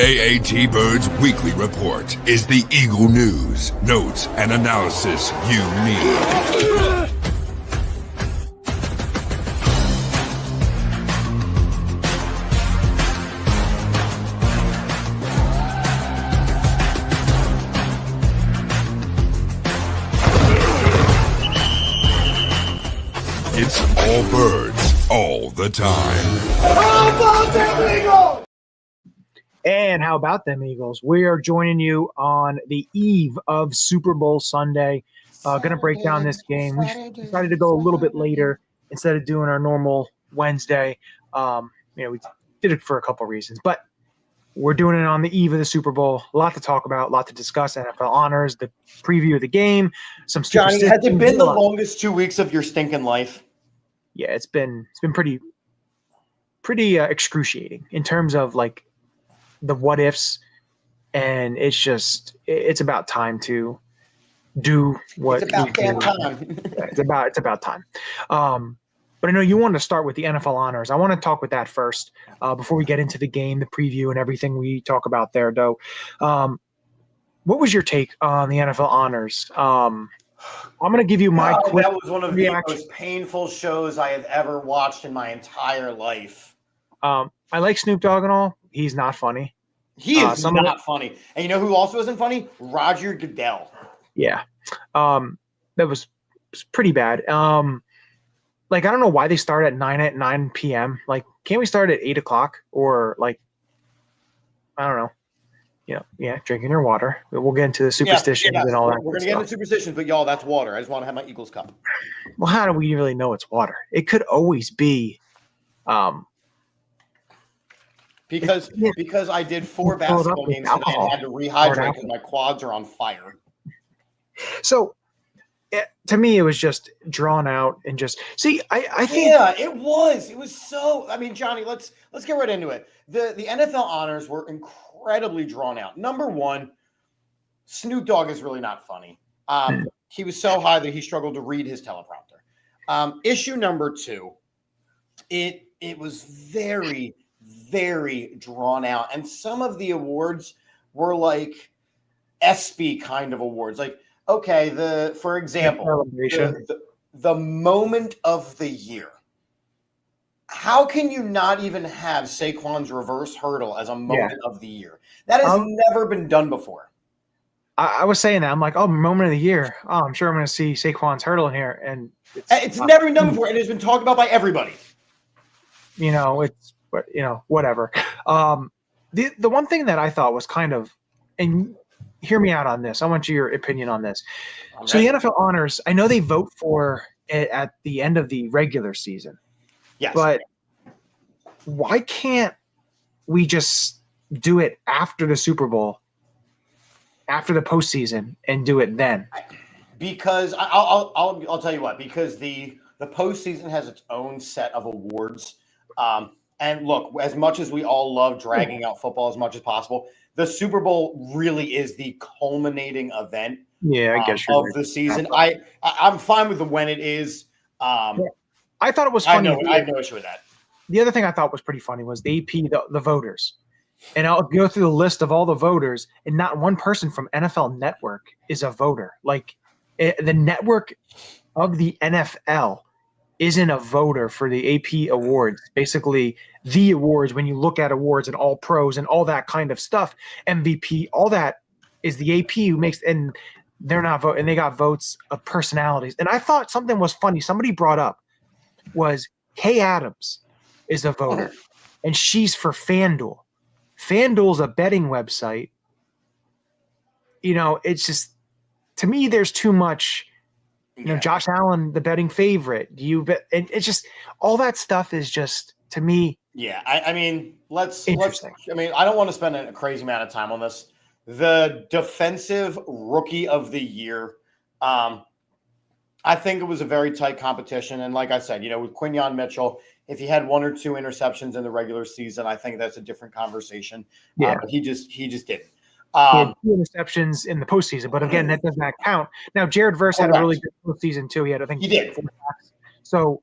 AATBirds Weekly Report is the Eagle news, notes, and analysis you need. It's all birds, all the time. How about them Eagles? And how about them Eagles? We are joining you on the eve of Super Bowl Sunday. Going to break down this game. We decided to go a little bit later instead of doing our normal Wednesday. We did it for a couple reasons, but we're doing it on the eve of the Super Bowl. A lot to talk about, a lot to discuss. NFL honors, the preview of the game, some Johnny, has it been the longest 2 weeks of your stinking life? Yeah, it's been pretty excruciating in terms of like the what ifs, and it's about time to do what it's about damn time. It's about time. But I know you wanted to start with the NFL honors. I want to talk with that first before we get into the game, the preview, and everything we talk about there, though. What was your take on the NFL honors? I'm going to give you my quick That was one of reaction. the most painful shows I have ever watched in my entire life. I like Snoop Dogg and all. He's not funny. He is not funny. And you know who also isn't funny? Roger Goodell. Yeah. That was pretty bad. I don't know why they start at 9 p.m. Like, can't we start at 8 o'clock or I don't know. Drinking your water. We'll get into the superstitions and all that. We're going to get into superstitions, but y'all, that's water. I just want to have my Eagles cup. Well, how do we really know it's water? It could always be. Because I did 4 basketball games today and had to rehydrate because my quads are on fire. So, to me, it was just drawn out and just I think it was. It was so. I mean, Johnny, let's get right into it. The NFL honors were incredibly drawn out. Number one, Snoop Dogg is really not funny. He was so high that he struggled to read his teleprompter. Issue number 2, it was very, very drawn out, and some of the awards were like ESPY kind of awards. Like, okay, for example, the moment of the year. How can you not even have Saquon's reverse hurdle as a moment of the year? That has never been done before. I was saying that. I'm like, moment of the year. Oh, I'm sure I'm going to see Saquon's hurdle in here. And it's never been done before, and it's been talked about by everybody. Whatever. The one thing that I thought was kind of, and hear me out on this. I want your opinion on this. Okay. So the NFL honors, I know they vote for it at the end of the regular season. Yes. But why can't we just do it after the Super Bowl, after the postseason, and do it then? Because I'll tell you what. Because the postseason has its own set of awards. And look, as much as we all love dragging out football as much as possible, the Super Bowl really is the culminating event. Yeah, I guess you're right. The season. I'm fine with when it is. I thought it was funny. I have no issue with that. The other thing I thought was pretty funny was the AP, the voters. And I'll go through the list of all the voters, and not one person from NFL Network is a voter. Like, the network of the NFL isn't a voter for the AP awards. Basically, the awards, when you look at awards and all pros and all that kind of stuff, MVP, all that is the AP who makes, and they're not voting, and they got votes of personalities. And I thought something was funny. Somebody brought up was Kay Adams is a voter, and she's for FanDuel. FanDuel's a betting website. It's just, to me, there's too much. Josh Allen, the betting favorite. And it's just, all that stuff is just, to me. Yeah, I mean, let's. I don't want to spend a crazy amount of time on this. The defensive rookie of the year. I think it was a very tight competition. And like I said, with Quinyon Mitchell, if he had 1 or 2 interceptions in the regular season, I think that's a different conversation. Yeah. But he just didn't. He had 2 interceptions in the postseason, but again, that does not count. Now, Jared Verse had a really good postseason too. He had, I think, he did. 4 sacks. So,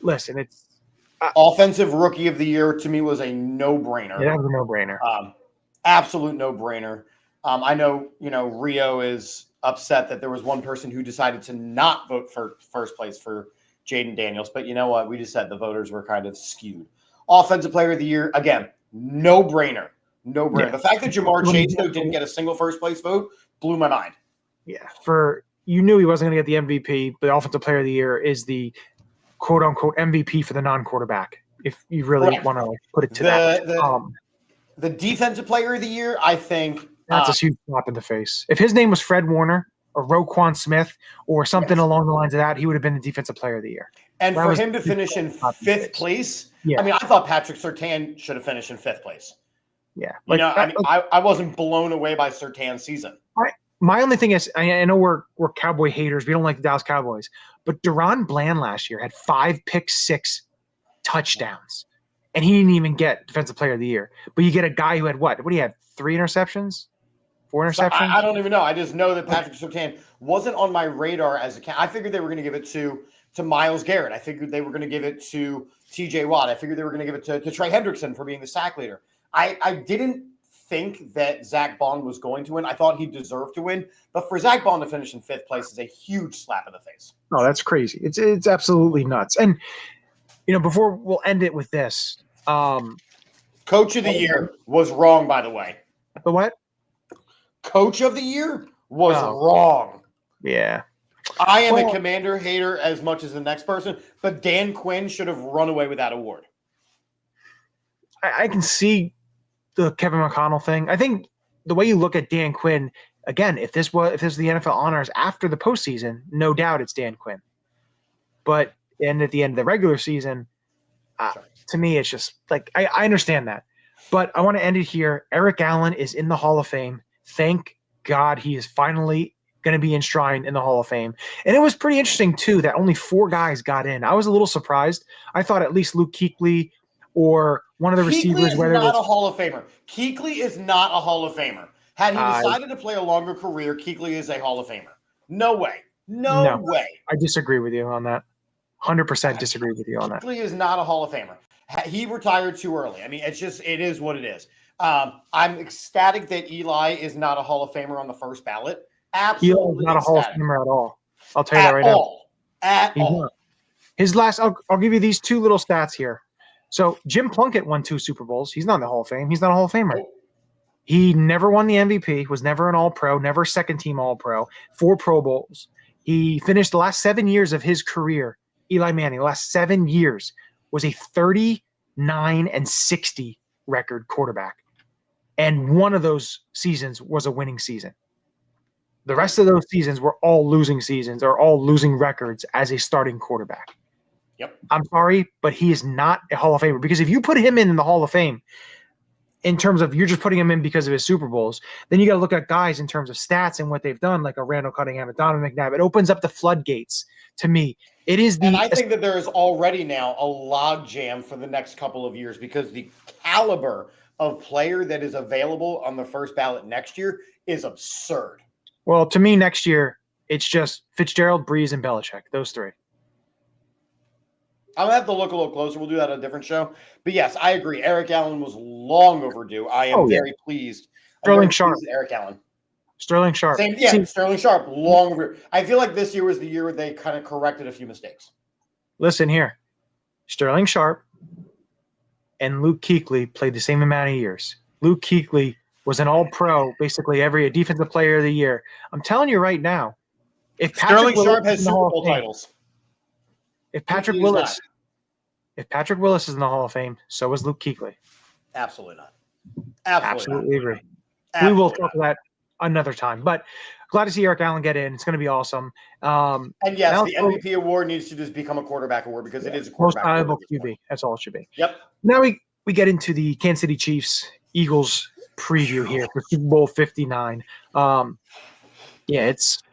listen, it's offensive rookie of the year to me was a no-brainer. Yeah, that was a no-brainer. Absolute no-brainer. I know, Rio is upset that there was one person who decided to not vote for first place for Jaden Daniels, but you know what? We just said the voters were kind of skewed. Offensive Player of the Year, again, no-brainer. No-brainer. Yeah. The fact that Jamar Chase, though, didn't get a single first-place vote blew my mind. Yeah, you knew he wasn't going to get the MVP, but the Offensive Player of the Year is the quote-unquote MVP for the non-quarterback, if you really want to put it to that. The Defensive Player of the Year, I think – that's a huge slap in the face. If his name was Fred Warner or Roquan Smith or something along the lines of that, he would have been the Defensive Player of the Year. And for him to finish in fifth place, I thought Patrick Surtain should have finished in fifth place. Yeah. I wasn't blown away by Surtain's season. My only thing is, I know we're Cowboy haters. We don't like the Dallas Cowboys. But Deron Bland last year had 5 pick-6 touchdowns, and he didn't even get Defensive Player of the Year. But you get a guy who had what? What do you have? 3 interceptions? 4 interceptions? So I don't even know. I just know that Patrick Surtain wasn't on my radar as a – I figured they were going to give it to Myles Garrett. I figured they were going to give it to T.J. Watt. I figured they were going to give it to Trey Hendrickson for being the sack leader. I didn't think that Zach Bond was going to win. I thought he deserved to win. But for Zach Bond to finish in fifth place is a huge slap in the face. Oh, that's crazy. It's absolutely nuts. And, before we'll end it with this. Coach of the Year was wrong, by the way. The what? Coach of the Year was wrong. Yeah. I am a Commander hater as much as the next person, but Dan Quinn should have run away with that award. I can see the Kevin McConnell thing. I think the way you look at Dan Quinn, again, if this was the NFL honors after the postseason, no doubt it's Dan Quinn. But at the end of the regular season, to me, it's just like I understand that. But I want to end it here. Eric Allen is in the Hall of Fame. Thank God he is finally going to be enshrined in the Hall of Fame. And it was pretty interesting, too, that only 4 guys got in. I was a little surprised. I thought at least Luke Kuechly or one of the receivers. Kuechly is not a Hall of Famer. Kuechly is not a Hall of Famer. Had he decided to play a longer career, Kuechly is a Hall of Famer. No way. No way. I disagree with you on that. 100% disagree with you on that. Kuechly is not a Hall of Famer. He retired too early. I mean, it is what it is. I'm ecstatic that Eli is not a Hall of Famer on the first ballot. Absolutely Eli is not a Hall of Famer at all. I'll tell you that right now. At all. Not. His last, I'll give you these 2 little stats here. So Jim Plunkett won 2 Super Bowls. He's not in the Hall of Fame. He's not a Hall of Famer. He never won the MVP, was never an All-Pro, never second-team All-Pro, 4 Pro Bowls. He finished the last 7 years of his career, Eli Manning, the last 7 years, was a 39-60 record quarterback. And one of those seasons was a winning season. The rest of those seasons were all losing seasons or all losing records as a starting quarterback. Yep. I'm sorry, but he is not a Hall of Famer, because if you put him in the Hall of Fame in terms of you're just putting him in because of his Super Bowls, then you got to look at guys in terms of stats and what they've done, like a Randall Cunningham, a Donovan McNabb. It opens up the floodgates to me. It is and I think that there is already now a log jam for the next couple of years, because the caliber of player that is available on the first ballot next year is absurd. Well, to me, next year, it's just Fitzgerald, Breeze, and Belichick, those 3. I'm going to have to look a little closer. We'll do that on a different show. But yes, I agree. Eric Allen was long overdue. I am very pleased. Sterling Sharp. Eric Allen. Sterling Sharp. Sterling Sharp, long overdue. I feel like this year was the year where they kind of corrected a few mistakes. Listen here. Sterling Sharp and Luke Kuechly played the same amount of years. Luke Kuechly was an All-Pro, basically a Defensive Player of the Year. I'm telling you right now, if Sterling Sharp has Super Bowl titles. If Patrick Willis is in the Hall of Fame, so is Luke Kuechly. Absolutely not. Absolutely agree. We will talk about that another time. But glad to see Eric Allen get in. It's going to be awesome. And yes, the MVP award needs to just become a quarterback award, because it is a quarterback award. Most valuable QB. That's all it should be. Yep. Now we get into the Kansas City Chiefs Eagles preview here for Super Bowl 59. It's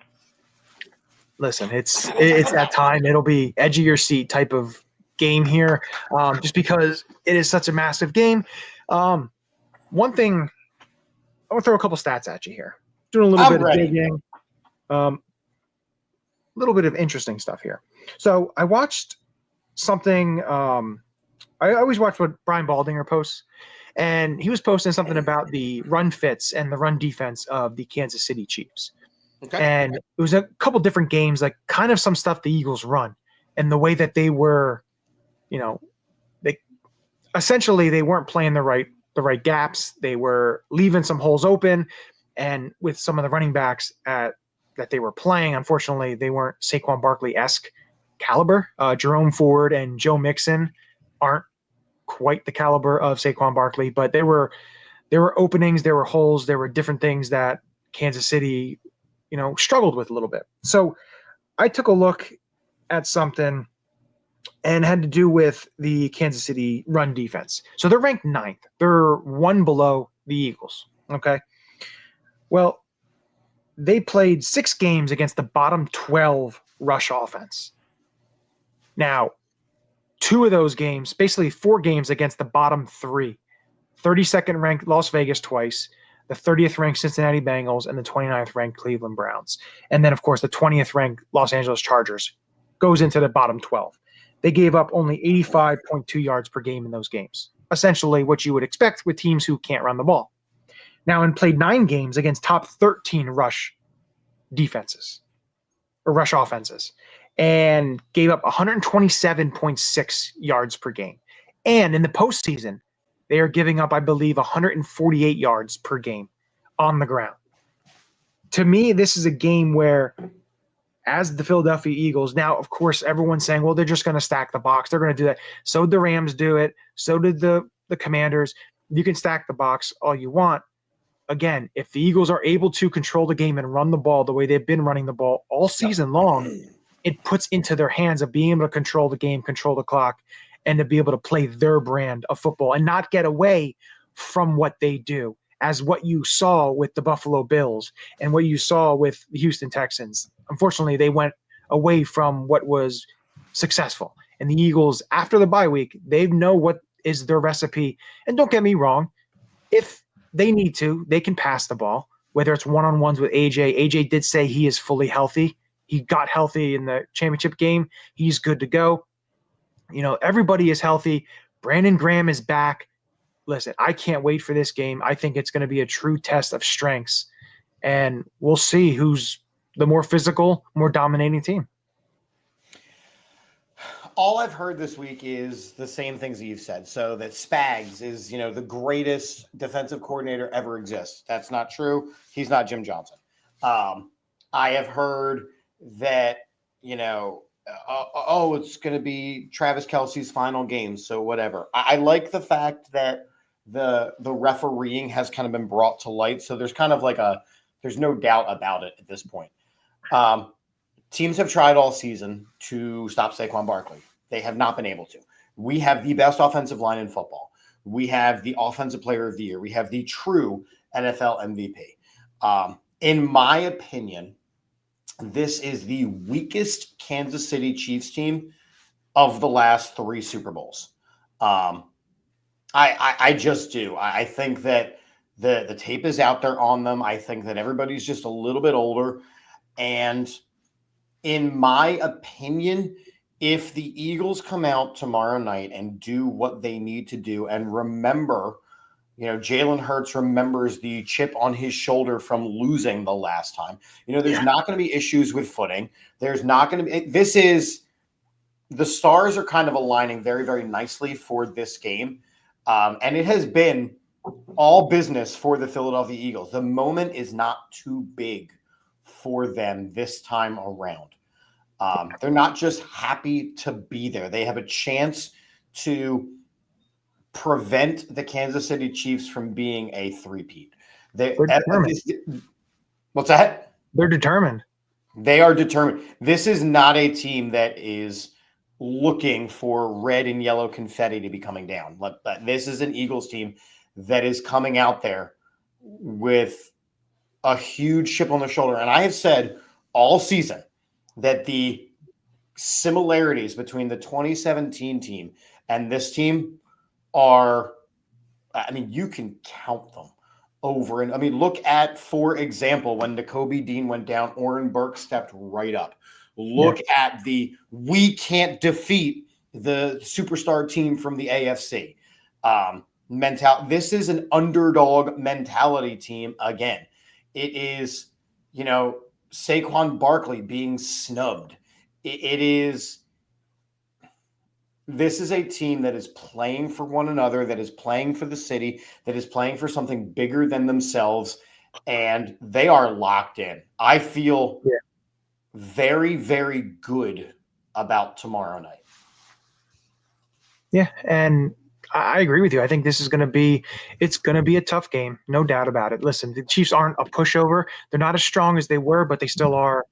that time. It'll be edge of your seat type of game here, just because it is such a massive game. One thing, I want to throw a couple stats at you here. Doing a little bit of digging, little bit of interesting stuff here. So I watched something. I always watch what Brian Baldinger posts, and he was posting something about the run fits and the run defense of the Kansas City Chiefs. Okay. And it was a couple different games, like kind of some stuff the Eagles run and the way that they were, they weren't playing the right gaps. They were leaving some holes open, and with some of the running backs that they were playing, unfortunately, they weren't Saquon Barkley-esque caliber. Jerome Ford and Joe Mixon aren't quite the caliber of Saquon Barkley, but there were openings, there were holes, there were different things that Kansas City, struggled with a little bit. So I took a look at something and had to do with the Kansas City run defense. So they're ranked 9th. They're one below the Eagles. Okay. Well, they played 6 games against the bottom 12 rush offense. Now, 2 of those games, basically 4 games against the bottom 3, 32nd ranked Las Vegas twice, the 30th ranked Cincinnati Bengals, and the 29th ranked Cleveland Browns. And then, of course, the 20th ranked Los Angeles Chargers goes into the bottom 12. They gave up only 85.2 yards per game in those games, essentially what you would expect with teams who can't run the ball. Now, and played 9 games against top 13 rush defenses or rush offenses, and gave up 127.6 yards per game. And in the postseason, they are giving up, I believe, 148 yards per game on the ground. To me, this is a game where, as the Philadelphia Eagles, now, of course, everyone's saying, well, they're just going to stack the box. They're going to do that. So did the Rams do it. So did the Commanders. You can stack the box all you want. Again, if the Eagles are able to control the game and run the ball the way they've been running the ball all season long, it puts into their hands of being able to control the game, control the clock, and to be able to play their brand of football and not get away from what they do, as what you saw with the Buffalo Bills and what you saw with the Houston Texans. Unfortunately, they went away from what was successful. And the Eagles, after the bye week, they know what is their recipe. And don't get me wrong, if they need to, they can pass the ball, whether it's one-on-ones with AJ. AJ did say he is fully healthy. He got healthy in the championship game. He's good to go. Everybody is healthy. Brandon Graham is back. Listen, I can't wait for this game. I think it's going to be a true test of strengths, and we'll see who's the more physical, more dominating team. All I've heard this week is the same things that you've said. So that Spags is, the greatest defensive coordinator ever exists. That's not true. He's not Jim Johnson. I have heard that, it's going to be Travis Kelce's final game. So whatever. I like the fact that the refereeing has kind of been brought to light. So there's kind of there's no doubt about it at this point. Teams have tried all season to stop Saquon Barkley. They have not been able to. We have the best offensive line in football. We have the offensive player of the year. We have the true NFL MVP. In my opinion, this is the weakest Kansas City Chiefs team of the last 3 Super Bowls. I just do. I think that the tape is out there on them. I think that everybody's just a little bit older. And in my opinion, if the Eagles come out tomorrow night and do what they need to do, and remember, Jalen Hurts remembers the chip on his shoulder from losing the last time. There's not going to be issues with footing. There's not going to be. The stars are kind of aligning very, very nicely for this game. And it has been all business for the Philadelphia Eagles. The moment is not too big for them this time around. They're not just happy to be there. They have a chance to prevent the Kansas City Chiefs from being a three-peat. What's that? They're determined. They are determined. This is not a team that is looking for red and yellow confetti to be coming down. This is an Eagles team that is coming out there with a huge chip on their shoulder. And I have said all season that the similarities between the 2017 team and this team are, you can count them over. And look at, for example, when Nakobe Dean went down, Oren Burke stepped right up. Look at we can't defeat the superstar team from the AFC. This is an underdog mentality team again. It is, Saquon Barkley being snubbed. This is a team that is playing for one another, that is playing for the city, that is playing for something bigger than themselves, and they are locked in. I feel very, very good about tomorrow night. Yeah, and I agree with you. I think this is going to be a tough game, no doubt about it. Listen, the Chiefs aren't a pushover. They're not as strong as they were, but they still are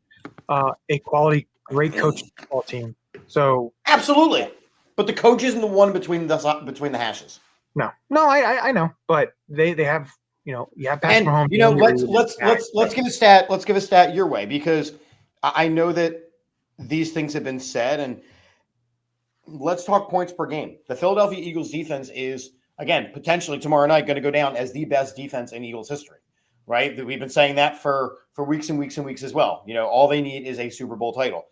a quality, great coach football team. So absolutely, but the coach isn't the one between the hashes. No, I know, but they have you have Patrick Mahomes. Let's give a stat. Let's give a stat your way, because I know that these things have been said, and let's talk points per game. The Philadelphia Eagles defense is, again, potentially tomorrow night going to go down as the best defense in Eagles history, right? We've been saying that for weeks and weeks and weeks as well. All they need is a Super Bowl title.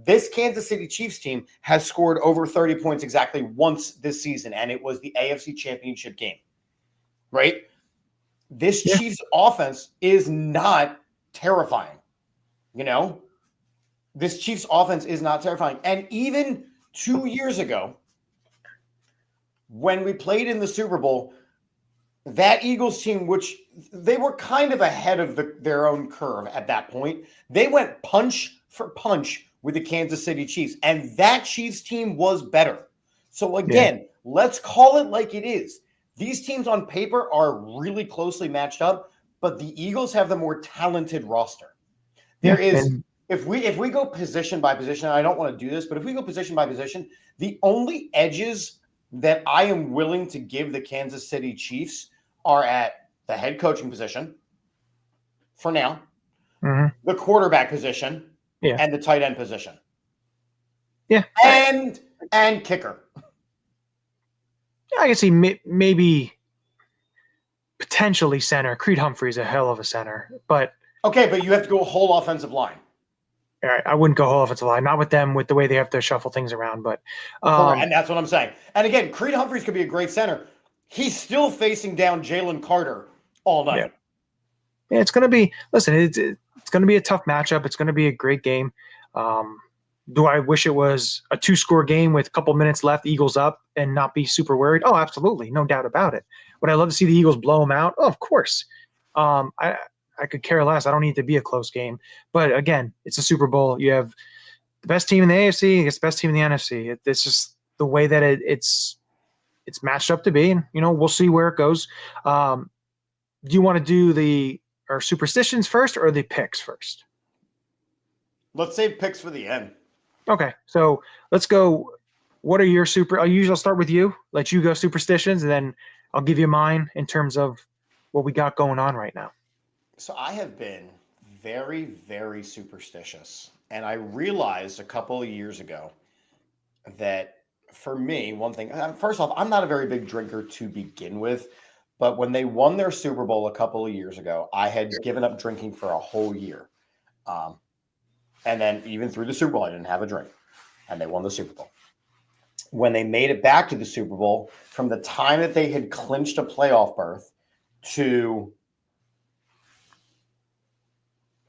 This Kansas City Chiefs team has scored over 30 points exactly once this season, and it was the AFC Championship game, right? This Chiefs offense is not terrifying. This Chiefs offense is not terrifying. And even 2 years ago, when we played in the Super Bowl, that Eagles team, which they were kind of ahead of their own curve at that point, they went punch for punch with the Kansas City Chiefs, and that Chiefs team was better. So again, let's call it like it is. These teams on paper are really closely matched up, but the Eagles have the more talented roster. If we go position by position, and I don't want to do this, but if we go position by position, the only edges that I am willing to give the Kansas City Chiefs are at the head coaching position for now, the quarterback position, and the tight end position. Yeah. And kicker. I can see maybe potentially center. Creed Humphrey's a hell of a center, but okay, but you have to go a whole offensive line. All right, I wouldn't go whole offensive line, not with them, with the way they have to shuffle things around. But and that's what I'm saying. And again, Creed Humphreys could be a great center. He's still facing down Jalen Carter all night. Yeah, it's going to be. Listen, it's going to be a tough matchup. It's going to be a great game. Do I wish it was a 2-score game with a couple minutes left, Eagles up, and not be super worried? Oh, absolutely, no doubt about it. Would I love to see the Eagles blow them out? Oh, of course. I could care less. I don't need it to be a close game. But again, it's a Super Bowl. You have the best team in the AFC against the best team in the NFC. It's just the way that it's matched up to be, and we'll see where it goes. Do you want to do our superstitions first or the picks first? Let's save picks for the end. Okay, so let's go. What are your I'll start with you. Let you go superstitions, and then I'll give you mine in terms of what we got going on right now. So I have been very, very superstitious. And I realized a couple of years ago that for me, one thing, first off, I'm not a very big drinker to begin with. But when they won their Super Bowl a couple of years ago, I had given up drinking for a whole year. And then even through the Super Bowl, I didn't have a drink. And they won the Super Bowl. When they made it back to the Super Bowl, from the time that they had clinched a playoff berth to,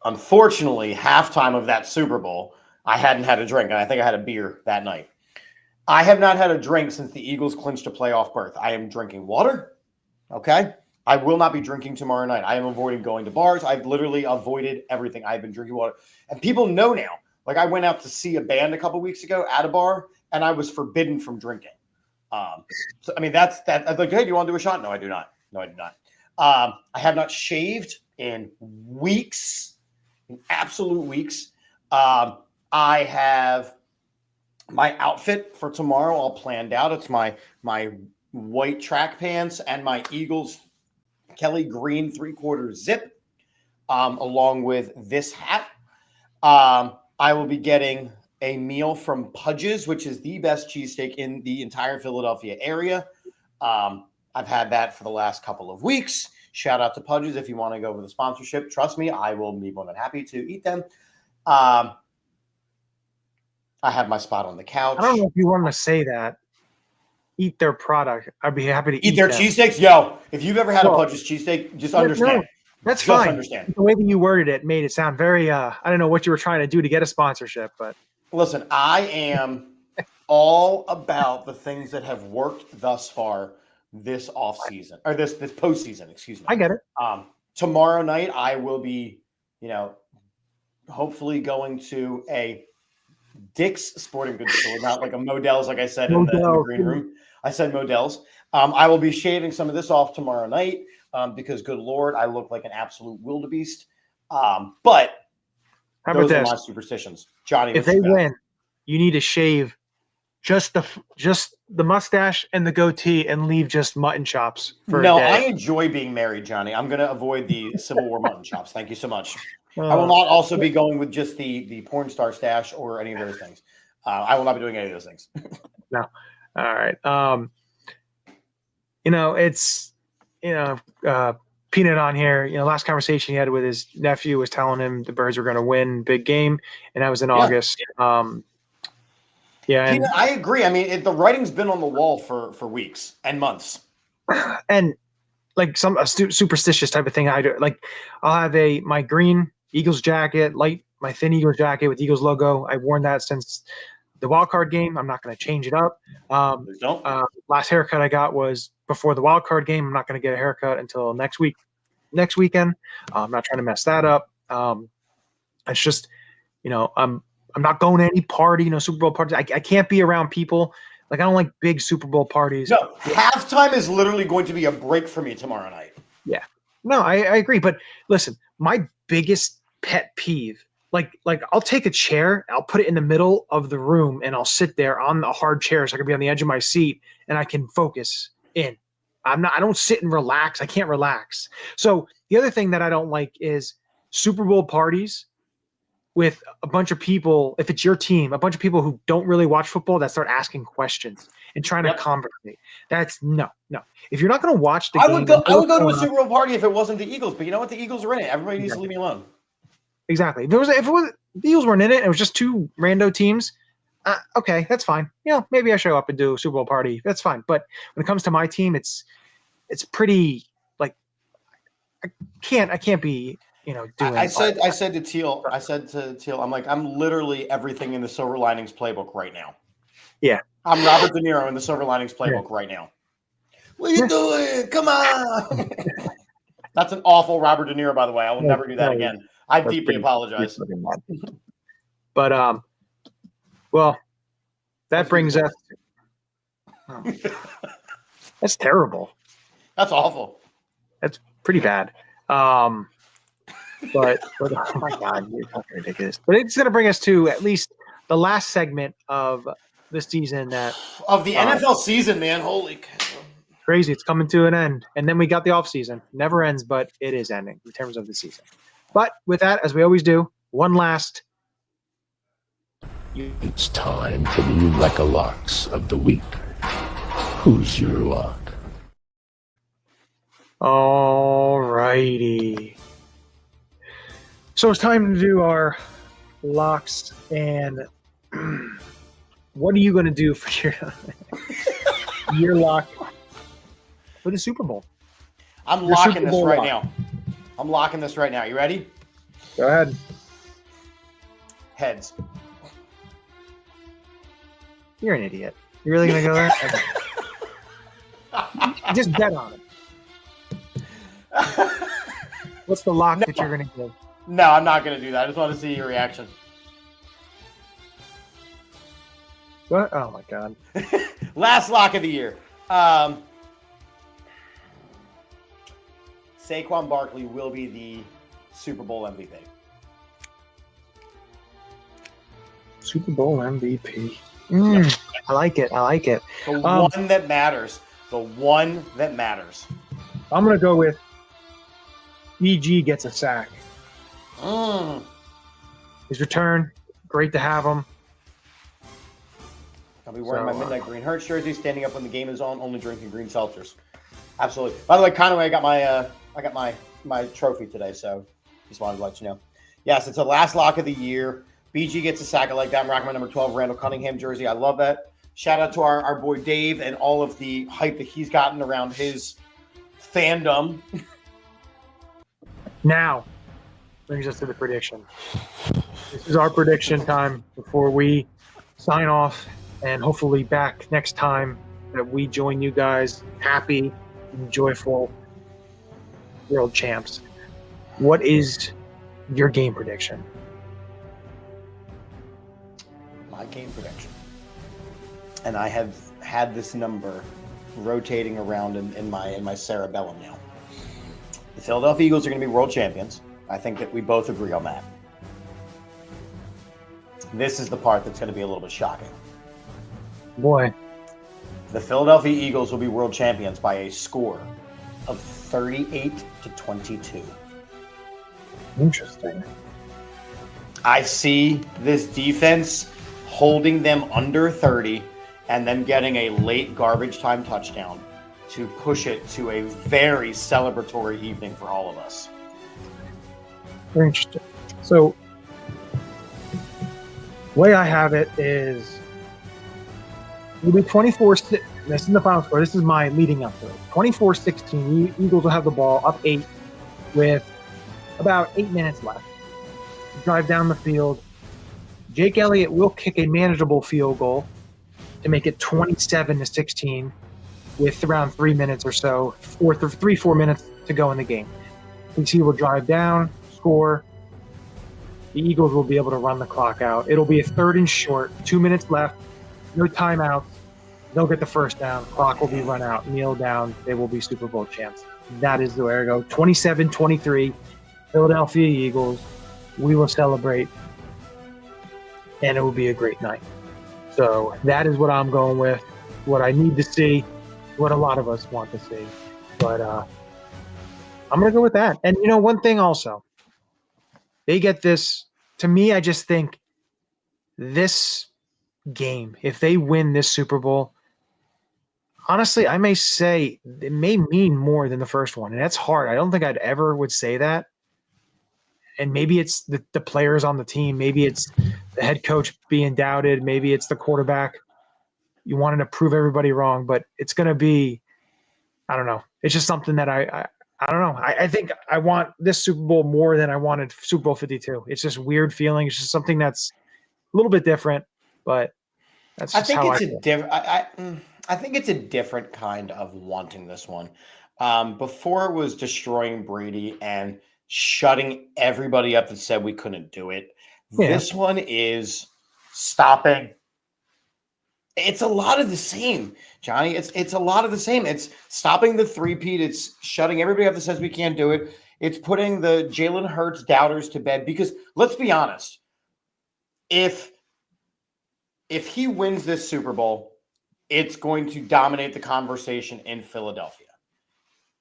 unfortunately, halftime of that Super Bowl, I hadn't had a drink. And I think I had a beer that night. I have not had a drink since the Eagles clinched a playoff berth. I am drinking water. Okay? I will not be drinking tomorrow night. I am avoiding going to bars. I've literally avoided everything. I've been drinking water. And people know now. Like, I went out to see a band a couple weeks ago at a bar, and I was forbidden from drinking. So, I mean, that's that. I'm like, hey, do you want to do a shot? No, I do not. No, I do not. I have not shaved in weeks, in absolute weeks. I have my outfit for tomorrow all planned out. It's my white track pants and my Eagles Kelly green 3/4 zip, along with this hat. I will be getting a meal from Pudge's, which is the best cheesesteak in the entire Philadelphia area. I've had that for the last couple of weeks. Shout out to Pudge's if you want to go with a sponsorship. Trust me, I will be more than happy to eat them. I have my spot on the couch. I don't know if you want to say that. eat their product. I'd be happy to Eat their them. cheesesteaks? Yo, if you've ever had a Pudge's cheesesteak, just understand. No, that's just fine. Understand. The way that you worded it made it sound very I don't know what you were trying to do to get a sponsorship, but listen, I am all about the things that have worked thus far this off season or this postseason, excuse me. I get it. Tomorrow night I will be, hopefully going to a Dick's Sporting Goods store, not like a Modell's, like I said in the green room. I said Modell's. I will be shaving some of this off tomorrow night because, good Lord, I look like an absolute wildebeest. But how those about are this? my superstitions. Johnny, if they win, you need to shave just the mustache and the goatee and leave just mutton chops for a day. I enjoy being married, Johnny. I'm going to avoid the Civil War mutton chops. Thank you so much. I will not also be going with just the porn star stash or any of those things. I will not be doing any of those things. No. All right. It's Peanut on here. Last conversation he had with his nephew was telling him the Birds were going to win big game, and that was in August. Peanut, I agree. I mean, the writing's been on the wall for weeks and months. And like a superstitious type of thing I do. Like I'll have my green Eagles jacket, my thin Eagles jacket with Eagles logo. I've worn that since the wild card game. I'm not going to change it up. Last haircut I got was before the wild card game. I'm not going to get a haircut until next weekend. I'm not trying to mess that up. It's just, I'm not going to any party, Super Bowl parties. I can't be around people. Like, I don't like big Super Bowl parties. No, halftime is literally going to be a break for me tomorrow night. Yeah. No, I agree. But listen, my biggest pet peeve, like I'll take a chair, I'll put it in the middle of the room, and I'll sit there on the hard chair so I can be on the edge of my seat and I can focus in. I don't sit and relax. I can't relax. So the other thing that I don't like is Super Bowl parties with a bunch of people, if it's your team, a bunch of people who don't really watch football that start asking questions and trying to conversate. That's no. If you're not going to watch the game. I would go to a Super Bowl party if it wasn't the Eagles, but you know what? The Eagles are in it. Everybody needs to leave me alone. Exactly. If the Eagles weren't in it, it was just two rando teams. Okay, that's fine. Maybe I show up and do a Super Bowl party. That's fine. But when it comes to my team, it's pretty like I can't be. Doing. I said to Teal, I'm like, I'm literally everything in the Silver Linings playbook right now. Yeah. I'm Robert De Niro in the Silver Linings playbook right now. What are you doing? Come on. That's an awful Robert De Niro, by the way. I will never do that again. I deeply apologize. But, well, that brings us. That's terrible. That's awful. That's pretty bad. But oh my God, you're fucking ridiculous. But it's going to bring us to at least the last segment of the season of the NFL season, man. Holy crazy! It's coming to an end, and then we got the off season. Never ends, but it is ending in terms of the season. But with that, as we always do, one last. It's time for the Ulecka locks of the week. Who's your lock? All righty. So it's time to do our locks, and what are you going to do for your lock for the Super Bowl? I'm locking this right now. I'm locking this right now. You ready? Go ahead. Heads. You're an idiot. You really going to go there? Just bet on it. What's the lock that you're going to give? No, I'm not going to do that. I just want to see your reaction. What? Oh, my God. Last lock of the year. Saquon Barkley will be the Super Bowl MVP. Super Bowl MVP. I like it. The one that matters. The one that matters. I'm going to go with Keagy gets a sack. His return, great to have him. I'll be wearing my Midnight Green Hurts jersey, standing up when the game is on, only drinking green seltzers. Absolutely. By the way, Conway, I got my trophy today, so just wanted to let you know. Yes, it's the last lock of the year. BG gets a sack. I like that. I'm rocking my number 12 Randall Cunningham jersey. I love that. Shout out to our boy Dave and all of the hype that he's gotten around his fandom. Now, brings us to the prediction. This is our prediction time before we sign off, and hopefully back next time that we join you guys happy and joyful world champs. What is your game prediction? My game prediction. And I have had this number rotating around in my cerebellum now. The Philadelphia Eagles are going to be world champions. I think that we both agree on that. This is the part that's going to be a little bit shocking. Boy. The Philadelphia Eagles will be world champions by a score of 38-22. Interesting. I see this defense holding them under 30 and then getting a late garbage time touchdown to push it to a very celebratory evening for all of us. Very interesting. So, the way I have it is it'll be 24. This is the final score. This is my leading up to it. 24-16. Eagles will have the ball up 8 with about 8 minutes left. Drive down the field. Jake Elliott will kick a manageable field goal to make it 27-16 with around 3 minutes or so, 4 minutes to go in the game. PC will drive down, score. The Eagles will be able to run the clock out. It'll be a 3rd and short, 2 minutes left, no timeouts. They'll get the first down. Clock will be run out, kneel down. They will be Super Bowl champs. That is the way I go. 27-23, Philadelphia Eagles. We will celebrate, and it will be a great night. So that is what I'm going with, what I need to see, what a lot of us want to see. But I'm going to go with that. And, one thing also, they get this. To me, I just think this game, if they win this Super Bowl, honestly, I may say it may mean more than the first one. And that's hard. I don't think I'd ever would say that. And maybe it's the players on the team. Maybe it's the head coach being doubted. Maybe it's the quarterback. You wanted to prove everybody wrong, but it's going to be, I don't know. It's just something that I don't know. I think I want this Super Bowl more than I wanted Super Bowl 52. It's just weird feeling. It's just something that's a little bit different, but that's just how I feel. I think it's a different kind of wanting this one. Before it was destroying Brady and shutting everybody up that said we couldn't do it. Yeah. This one is stopping. It's a lot of the same, Johnny. It's a lot of the same. It's stopping the three-peat. It's shutting everybody up that says we can't do it. It's putting the Jalen Hurts doubters to bed, because let's be honest, if he wins this Super Bowl, it's going to dominate the conversation in Philadelphia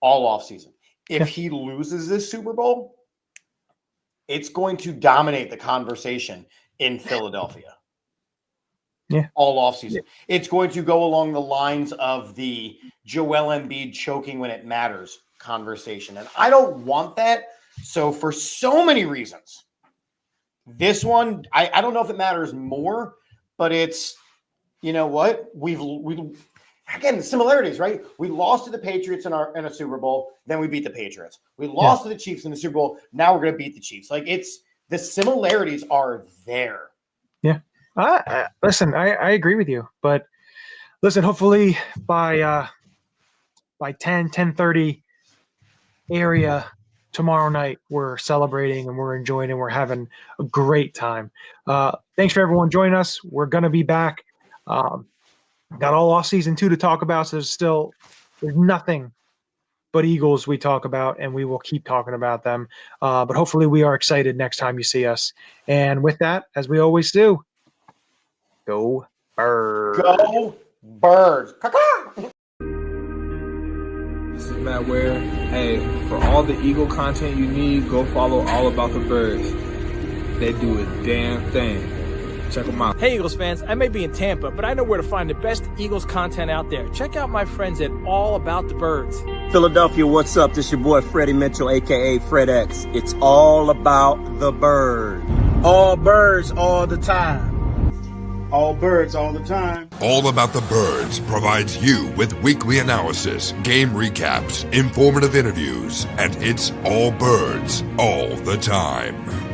all offseason. If he loses this Super Bowl, it's going to dominate the conversation in Philadelphia. Yeah. All offseason. Yeah. It's going to go along the lines of the Joel Embiid choking when it matters conversation. And I don't want that. So for so many reasons, this one, I don't know if it matters more, but it's, you know what? We've again, similarities, right? We lost to the Patriots in a Super Bowl, then we beat the Patriots. We lost to the Chiefs in the Super Bowl, now we're going to beat the Chiefs. Like, it's the similarities are there. Yeah. Listen, I agree with you, but listen, hopefully by 10:30 area tomorrow night, we're celebrating and we're enjoying and we're having a great time. Thanks for everyone joining us. We're going to be back. Got all off season 2 to talk about. So there's nothing but Eagles we talk about, and we will keep talking about them. But hopefully we are excited next time you see us. And with that, as we always do, go Birds. Go Birds. This is Matt Ware. Hey, for all the Eagle content you need, go follow All About the Birds. They do a damn thing. Check them out. Hey, Eagles fans, I may be in Tampa, but I know where to find the best Eagles content out there. Check out my friends at All About the Birds. Philadelphia, what's up? This your boy Freddie Mitchell, a.k.a. Fred X. It's all about the bird. All birds all the time. All birds all the time. All About the Birds provides you with weekly analysis, game recaps, informative interviews, and it's all birds all the time.